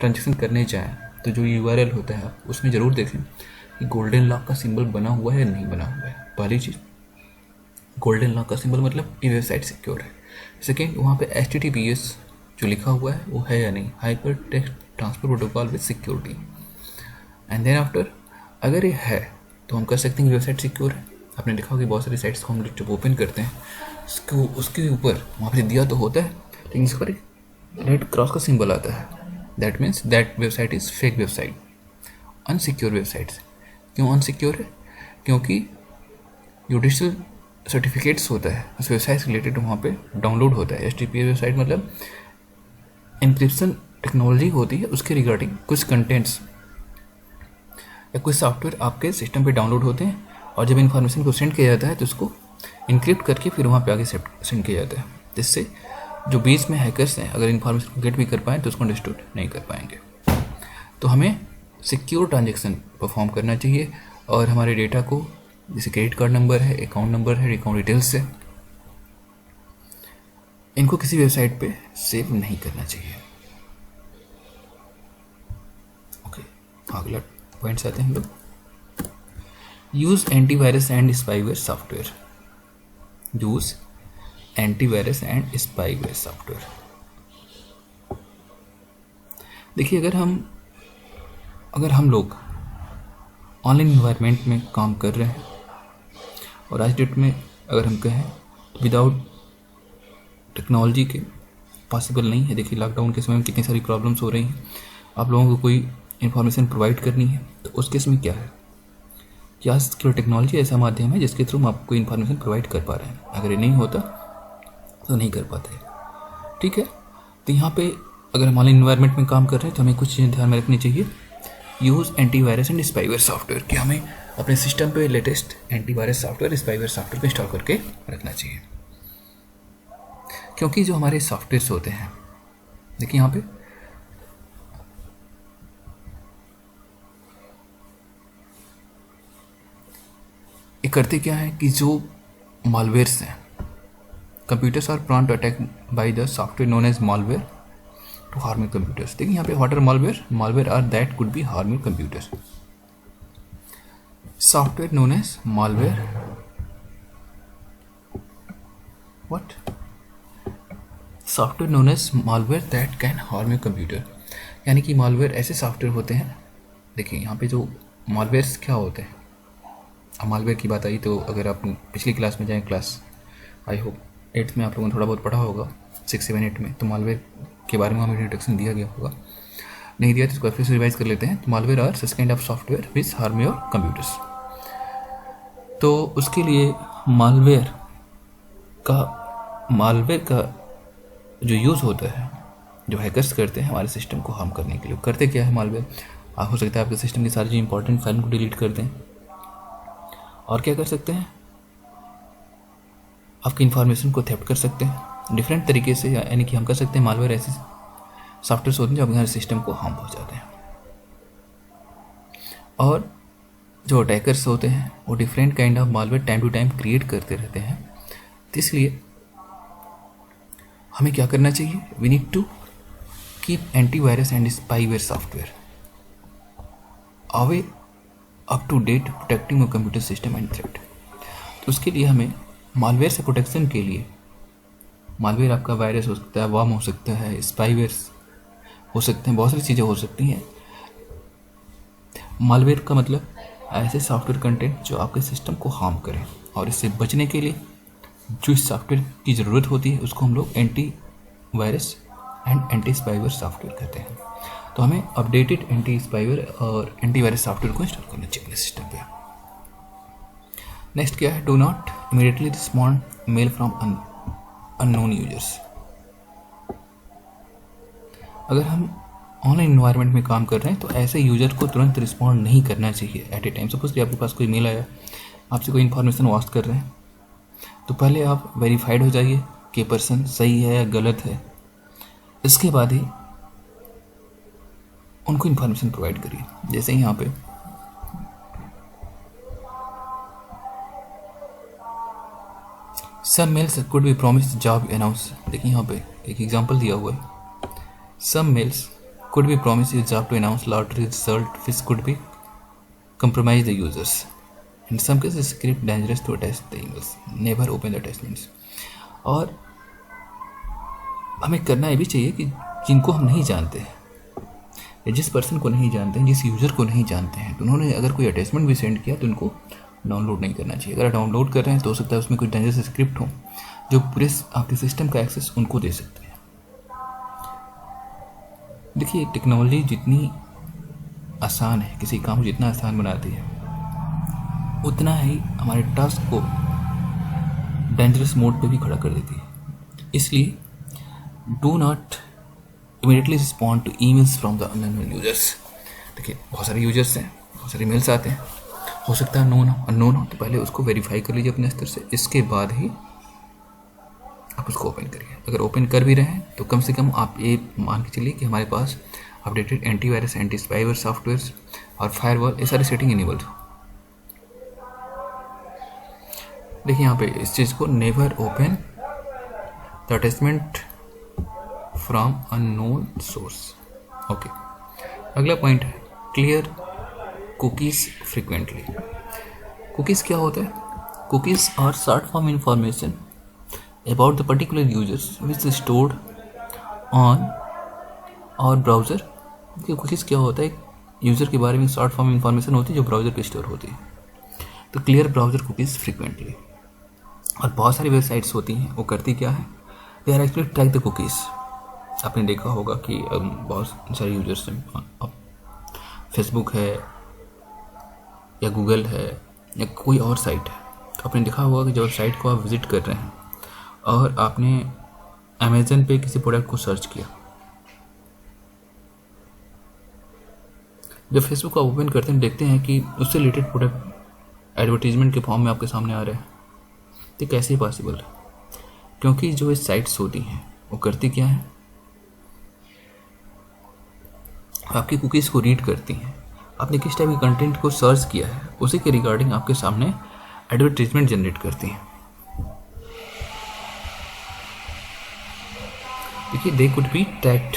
ट्रांजेक्शन करने जाएं तो जो URL होता है उसमें ज़रूर देखें कि गोल्डन लॉक का सिंबल बना हुआ है या नहीं बना हुआ है। पहली चीज़, गोल्डन लॉक का सिंबल मतलब ये वेबसाइट सिक्योर है। सेकेंड, वहाँ पे HTTPS जो लिखा हुआ है वो है या नहीं, hyper text transfer protocol with security. And then after, अगर ये है तो हम कर सकते हैं कि वेबसाइट सिक्योर है। आपने देखा होगा कि बहुत सारी साइट्स को हम जब ओपन करते हैं उसके ऊपर वहाँ पर दिया तो होता है, लेकिन इसके ऊपर एक रेड क्रॉस का सिंबल आता है। That means that website is fake website, unsecure websites. क्यों अनसिक्योर है? क्योंकि जो डिजिटल सर्टिफिकेट्स होता है उस वेबसाइट से रिलेटेड वहाँ पे डाउनलोड होता है। HTTPS वेबसाइट मतलब एन्क्रिप्शन टेक्नोलॉजी होती है, उसके रिगार्डिंग कुछ कंटेंट्स या कुछ सॉफ्टवेयर आपके सिस्टम पे डाउनलोड होते हैं, और जब इन्फॉर्मेशन को सेंड किया जाता है तो उसको इनक्रिप्ट करके फिर वहाँ पे आगे सेंड किया जाता है, जिससे जो बीच में हैकर्स हैं अगर इन्फॉर्मेशन को गेट भी कर पाएँ तो उसको अंडरस्टूड नहीं कर पाएंगे। तो हमें सिक्योर ट्रांजेक्शन परफॉर्म करना चाहिए, और हमारे डेटा को, जैसे क्रेडिट कार्ड नंबर है, अकाउंट नंबर है, अकाउंट डिटेल्स है, इनको किसी वेबसाइट पे सेव नहीं करना चाहिए। ओके, अगला पॉइंट्स आते हैं हम लोग। Use antivirus and spyware software. Use antivirus and spyware software. देखिए, अगर हम लोग ऑनलाइन इन्वायरमेंट में काम कर रहे हैं, और आज डेट में अगर हम कहें विदाउट टेक्नोलॉजी के पॉसिबल नहीं है। देखिए, लॉकडाउन के समय में कितनी सारी प्रॉब्लम्स हो रही हैं। आप लोगों को कोई इन्फॉर्मेशन प्रोवाइड करनी है तो उस केस में क्या है, क्या केवल टेक्नोलॉजी ऐसा माध्यम है जिसके थ्रू हम आपको इन्फॉर्मेशन प्रोवाइड कर पा रहे हैं। अगर ये नहीं होता तो नहीं कर पाते, ठीक है। तो यहाँ पे अगर हम ऑनलाइन इन्वायरमेंट में काम कर रहे हैं तो हमें कुछ चीज़ें ध्यान में रखनी चाहिए। Use antivirus and spyware software, कि हमें अपने सिस्टम पे latest antivirus software, spyware software को इंस्टॉल करके रखना चाहिए। क्योंकि जो हमारे सॉफ्टवेयर्स होते हैं, देखिए यहाँ पे ये करते क्या है कि जो मालवेयर्स हैं, computers are prone to attack by the software known as malware to harm your computers। देखिए यहाँ पे what are malware are that could be harm your computers। software known as malware, what software known as malware that can harm your computer, यानी कि मालवेयर ऐसे सॉफ्टवेयर होते हैं। देखिए यहाँ पे जो मालवेयर्स क्या होते हैं, अब मालवेयर की बात आई तो अगर आप पिछली क्लास में जाएं, क्लास आई होप 8th में आप लोगों ने थोड़ा बहुत पढ़ा होगा, 6, 7, 8 में, तो मालवेयर के बारे में हमें इंट्रोडक्शन दिया गया होगा। नहीं दिया तो इसको फिर से रिवाइज कर लेते हैं। तो malware are such kind of software which harm your computers. तो उसके लिए मालवेयर का जो यूज़ होता है, जो हैकर्स करते हैं हमारे सिस्टम को हार्म करने के लिए, करते क्या है मालवेयर, हो सकता है आपके सिस्टम की सारी जो इंपॉर्टेंट फाइल को डिलीट कर दें, और क्या कर सकते हैं, आपकी इन्फॉर्मेशन को थेफ्ट कर सकते हैं डिफरेंट तरीके से। यानी कि हम कर सकते हैं मालवेयर ऐसे सॉफ्टवेयर होते हैं जो हमारे सिस्टम को हार्म पहुंचाते हैं। और जो अटैकर्स होते हैं वो different kind of malware time to time create करते रहते हैं। तो इसलिए हमें क्या करना चाहिए, we need to keep antivirus and spyware software away up to date, protecting your computer system and threat. तो उसके लिए हमें मालवेयर से प्रोटेक्शन के लिए, मालवेयर आपका वायरस हो सकता है, वर्म हो सकता है, स्पाईवेयर्स हो सकते हैं, बहुत सारी चीज़ें हो सकती हैं। मालवेयर का मतलब ऐसे सॉफ्टवेयर कंटेंट जो आपके सिस्टम को हार्म करें, और इससे बचने के लिए जो इस सॉफ्टवेयर की ज़रूरत होती है उसको हम लोग anti virus and anti spyware software कहते हैं। तो हमें अपडेटेड एंटी स्पाईवेयर और एंटी वायरस सॉफ्टवेयर को इंस्टॉल करना चाहिए सिस्टम पे। नेक्स्ट क्या है, do not immediately respond mail from unknown users. अगर हम ऑनलाइन इन्वायरमेंट में काम कर रहे हैं तो ऐसे यूजर को तुरंत रिस्पॉन्ड नहीं करना चाहिए एट ए टाइम। सपोज कि आपके पास कोई मेल आया, आपसे कोई इन्फॉर्मेशन वास्ट कर रहे हैं, तो पहले आप वेरीफाइड हो जाइए कि पर्सन सही है या गलत है, इसके बाद ही उनको इन्फॉर्मेशन प्रोवाइड करिए। जैसे यहाँ पे some mails could be promise job announce. देखिए यहाँ पे एक एग्जांपल दिया हुआ है। Some mails could be promised a job to announce lottery result which could be compromise the users. In some cases, script dangerous to attach the emails. Never open the attachments. और हमें करना ये भी चाहिए कि जिनको हम नहीं जानते या जिस पर्सन को नहीं जानते हैं, जिस यूज़र को नहीं जानते हैं, तो उन्होंने अगर कोई अटैचमेंट भी सेंड किया तो उनको डाउनलोड नहीं करना चाहिए। अगर डाउनलोड कर रहे हैं तो हो सकता है उसमें कोई डेंजरस स्क्रिप्ट हो जो पूरे आपके सिस्टम का एक्सेस उनको दे सकते हैं। देखिए, टेक्नोलॉजी जितनी आसान है, किसी काम को जितना आसान बनाती है, उतना ही हमारे टास्क को डेंजरस मोड पे भी खड़ा कर देती है। इसलिए do not immediately respond to emails from the unknown users. देखिए, बहुत सारे यूजर्स हैं, बहुत सारे मेल्स आते हैं, हो सकता है अननोन हो, तो पहले उसको वेरीफाई कर लीजिए अपने स्तर से, इसके बाद ही आप उसको ओपन करिए। अगर ओपन कर भी रहे हैं तो कम से कम आप ये मान के चलिए कि हमारे पास updated antivirus, anti spyware softwares और फायरवॉल, ये सारी सेटिंग इनेबल्ड हो। देखिए यहाँ पे इस चीज़ को, never open the attachment from unknown source. Okay, अगला पॉइंट है क्लियर कुकीज़ फ्रिक्वेंटली। कुकीज़ क्या होता है? Cookies are short form information about the particular users which is stored on our browser। Cookies क्या होता है? यूज़र के बारे में शॉर्ट फॉर्म इंफॉर्मेशन होती है जो ब्राउज़र पे स्टोर होती है। तो क्लियर ब्राउज़र कुकीज़ फ्रिक्वेंटली। और बहुत सारी वेबसाइट्स होती हैं, वो करती क्या है, they are actually track the cookies. आपने देखा होगा कि बहुत सारे यूजर्स हैं, फेसबुक है या गूगल है या कोई और साइट है, तो आपने देखा होगा कि जब साइट को आप विज़िट कर रहे हैं और आपने अमेज़न पे किसी प्रोडक्ट को सर्च किया, जब फेसबुक का ओपन करते हैं देखते हैं कि उससे रिलेटेड प्रोडक्ट एडवर्टीजमेंट के फॉर्म में आपके सामने आ रहे हैं। तो कैसे पॉसिबल है? क्योंकि जो इस साइट्स होती हैं वो करती क्या है, आपकी कुकीज़ को रीड करती हैं। आपने किस टाइप के कंटेंट को सर्च किया है उसी के रिगार्डिंग आपके सामने एडवर्टीजमेंट जनरेट करती हैं। देखिए, they could be tracked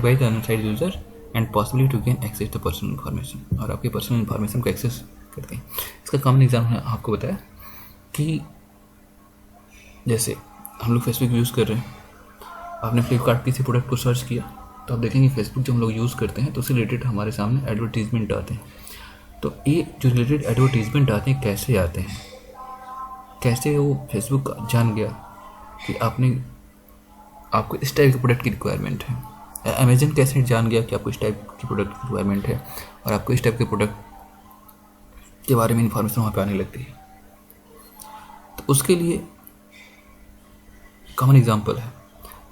by the unauthorized user and possibly to gain access to personal information। और आपके पर्सनल इन्फॉर्मेशन को एक्सेस करते हैं। इसका कॉमन एग्जाम्पल आपको बताया कि जैसे हम लोग फेसबुक यूज़ कर रहे हैं, आपने फ्लिपकार्ट किसी प्रोडक्ट को सर्च किया तो आप देखेंगे फेसबुक जब हम लोग यूज़ करते हैं तो उससे रिलेटेड हमारे सामने एडवर्टीजमेंट आते हैं। तो ये जो रिलेटेड एडवर्टीजमेंट आते हैं कैसे आते हैं, कैसे वो फेसबुक जान गया कि आपको इस टाइप के प्रोडक्ट की रिक्वायरमेंट है, अमेजन कैसे जान गया कि आपको इस टाइप की प्रोडक्ट की रिक्वायरमेंट है और आपको इस टाइप के प्रोडक्ट के बारे में इंफॉर्मेशन वहाँ पे आने लगती है। तो उसके लिए कॉमन एग्जांपल है।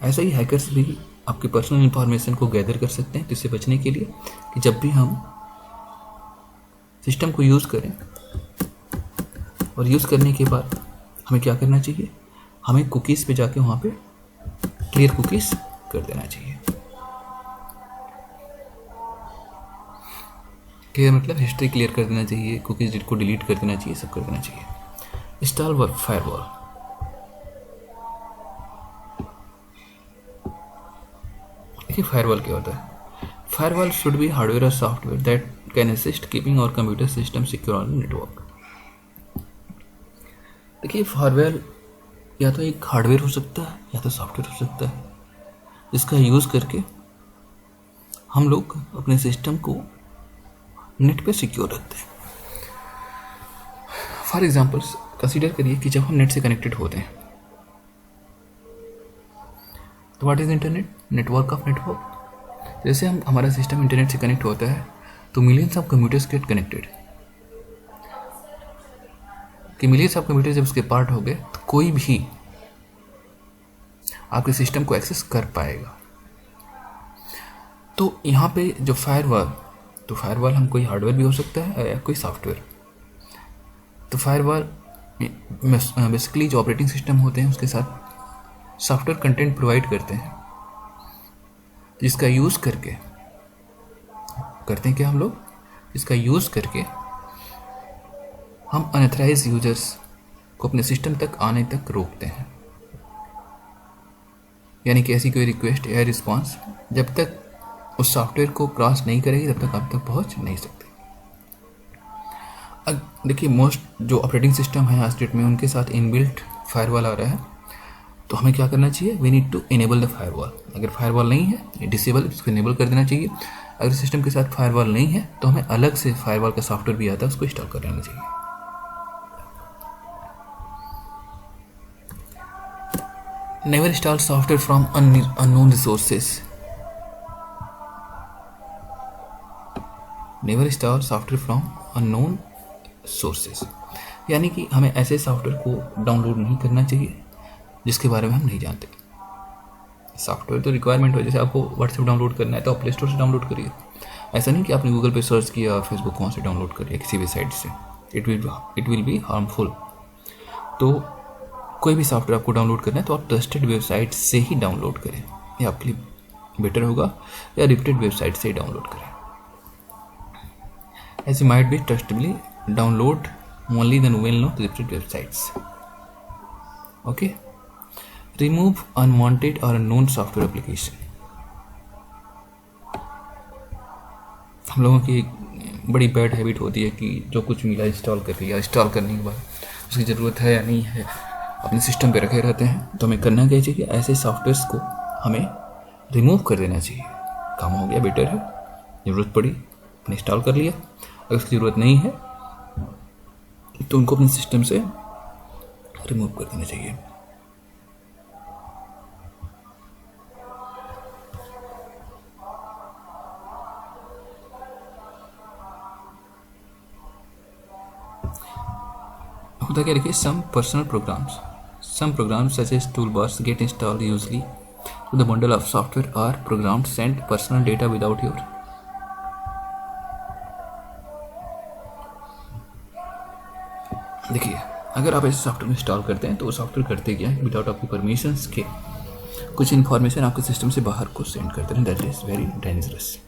ऐसा ही हैकर्स भी आपके पर्सनल इंफॉर्मेशन को गैदर कर सकते हैं, जिससे बचने के लिए कि जब भी हम सिस्टम को यूज़ करें और यूज़ करने के बाद हमें क्या करना चाहिए, हमें कुकीज़ पे जाके वहाँ पे क्लियर कुकीज़ कर देना चाहिए। क्लियर मतलब हिस्ट्री क्लियर कर देना चाहिए, कुकीज़ को डिलीट कर देना चाहिए, सब कर देना चाहिए। Install firewall. देखिए फायरवॉल क्या होता है? फायरवॉल शुड बी हार्डवेयर और software that can assist keeping और computer system secure on network. देखिए, फायरवॉल या तो एक हार्डवेयर हो सकता है या तो सॉफ्टवेयर हो सकता है, जिसका यूज़ करके हम लोग अपने सिस्टम को नेट पे सिक्योर रखते हैं। फॉर एग्जांपल्स कंसीडर करिए कि जब हम नेट से कनेक्टेड होते हैं तो what is internet? Network of network. जैसे हमारा सिस्टम इंटरनेट से कनेक्ट होता है तो millions of computers get connected. कि मिलियंस ऑफ कंप्यूटर जब उसके पार्ट हो गए तो कोई भी आपके सिस्टम को एक्सेस कर पाएगा। तो यहाँ पे जो फायरवॉल हम कोई हार्डवेयर भी हो सकता है या कोई सॉफ्टवेयर। तो फायरवॉल बेसिकली जो ऑपरेटिंग सिस्टम होते हैं उसके साथ सॉफ्टवेयर कंटेंट प्रोवाइड करते हैं, जिसका यूज़ करके करते हैं क्या हम लोग, इसका यूज़ करके हम अनऑथराइज यूजर्स को अपने सिस्टम तक आने तक रोकते हैं, यानी कि ऐसी कोई रिक्वेस्ट या रिस्पॉन्स जब तक उस सॉफ्टवेयर को क्रॉस नहीं करेगी तब तक आप तक पहुंच नहीं सकते। अब देखिए, मोस्ट जो ऑपरेटिंग सिस्टम है आज डेट में उनके साथ इनबिल्ट फायरवॉल आ रहा है, तो हमें क्या करना चाहिए? We need to enable the firewall. अगर फायरवॉल नहीं है, डिसेबल, इसको इनेबल कर देना चाहिए। अगर सिस्टम के साथ फायरवॉल नहीं है तो हमें अलग से फायरवॉल का सॉफ्टवेयर भी आता है, उसको इंस्टॉल कर लेना चाहिए। Never install software from unknown resources. Never install software from unknown sources, यानी कि हमें ऐसे सॉफ्टवेयर को डाउनलोड नहीं करना चाहिए जिसके बारे में हम नहीं जानते। सॉफ्टवेयर तो रिक्वायरमेंट हो, जैसे आपको व्हाट्सएप डाउनलोड करना है तो आप प्ले स्टोर से डाउनलोड करिए। ऐसा नहीं कि आपने गूगल पे सर्च किया, फेसबुक वहाँ से डाउनलोड करिए किसी भी साइट से, इट विल बी हार्मफुल। तो कोई भी सॉफ्टवेयर आपको डाउनलोड करना है तो आप ट्रस्टेड वेबसाइट से ही डाउनलोड करें, ये आपके लिए बेटर होगा, या रिप्यूटेड वेबसाइट से ही डाउनलोड करें। as you might be trustably download only the well-known reputed websites. Okay. Remove unwanted or unknown software application. हम लोगों की एक बड़ी बैड हैबिट होती है कि जो कुछ मिला इंस्टॉल कर लिया, इंस्टॉल करने के बाद उसकी ज़रूरत है या नहीं है अपने सिस्टम पे रखे रहते हैं। तो हमें करना क्या चाहिए? ऐसे सॉफ्टवेयर्स को हमें रिमूव कर देना चाहिए। काम हो गया, बेटर है। ज़रूरत पड़ी अपने इंस्टॉल कर लिया, अगर उसकी ज़रूरत नहीं है तो उनको अपने सिस्टम से रिमूव कर देना चाहिए। होता क्या, देखिए, some programs such as toolbars get installed usually to the bundle of software or programs send personal data without your। देखिए, अगर आप ऐसे सॉफ्टवेयर इंस्टॉल करते हैं तो वो सॉफ्टवेयर करते क्या है, विदाउट आपकी परमिशंस के कुछ इन्फॉर्मेशन आपके सिस्टम से बाहर को सेंड करते हैं। That is very dangerous.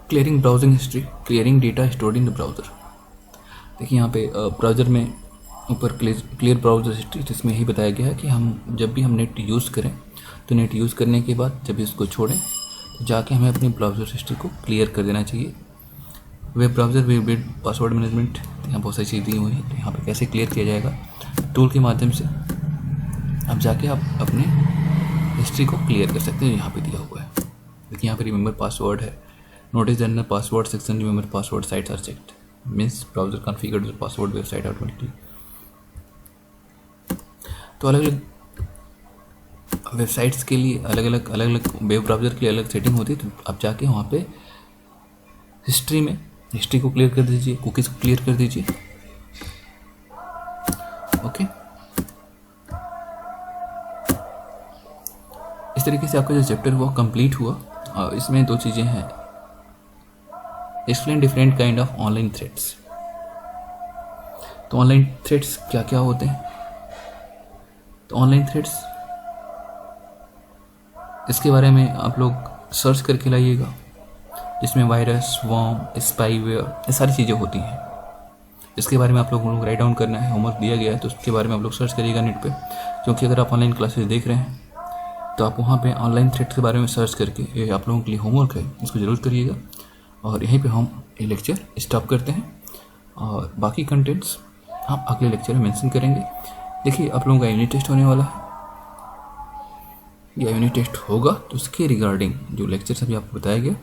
Clearing browsing history, clearing data stored in the browser. देखिए, यहाँ पे ब्राउजर में ऊपर क्लियर ब्राउजर हिस्ट्री, जिसमें यही बताया गया है कि हम जब भी हम नेट यूज़ करें तो नेट यूज़ करने के बाद जब भी उसको छोड़ें तो जाके हमें अपनी ब्राउजर हिस्ट्री को क्लियर कर देना चाहिए। Web browser, web password management, यहाँ बहुत सारी चीज़ें दी हुई हैं। तो यहाँ पे कैसे क्लियर किया जाएगा? टूल के माध्यम से अब जाके आप अपने हिस्ट्री को क्लियर कर सकते हैं। यहाँ पे दिया हुआ है, देखिए यहाँ पे रिमेंबर पासवर्ड है। Notice that the password section remember password sites are checked, means browser configured the password website automatically. तो अलग अलग वेबसाइट्स के लिए अलग अलग वेब ब्राउज़र के लिए अलग सेटिंग होती है। तो आप जाके वहाँ पे हिस्ट्री में हिस्ट्री को क्लियर कर दीजिए, कुकीज़ को क्लियर कर दीजिए। ओके, इस तरीके से आपका जो चैप्टर हुआ कंप्लीट हुआ। और इसमें दो चीज़ें हैं, explain different kind of online threats. तो ऑनलाइन थ्रेट्स क्या क्या होते हैं? तो ऑनलाइन थ्रेट्स, इसके बारे में आप लोग सर्च करके लाइएगा, जिसमें वायरस, वॉर्म, स्पाईवेयर, ये सारी चीज़ें होती हैं। इसके बारे में आप लोगों को राइट डाउन करना है, होमवर्क दिया गया है, तो उसके बारे में आप लोग सर्च करिएगा नेट पे। क्योंकि अगर आप ऑनलाइन क्लासेस देख रहे हैं तो आप वहाँ पे ऑनलाइन थ्रेट के बारे में सर्च करके, ये आप लोगों के लिए होमवर्क है, इसको ज़रूर करिएगा। और यहीं पे हम ये लेक्चर स्टॉप करते हैं और बाकी कंटेंट्स हम अगले लेक्चर में मेंशन करेंगे। देखिए, आप लोगों का यूनिट टेस्ट होने वाला है, या यूनिट टेस्ट होगा तो उसके रिगार्डिंग जो लेक्चर्स अभी आपको बताया गया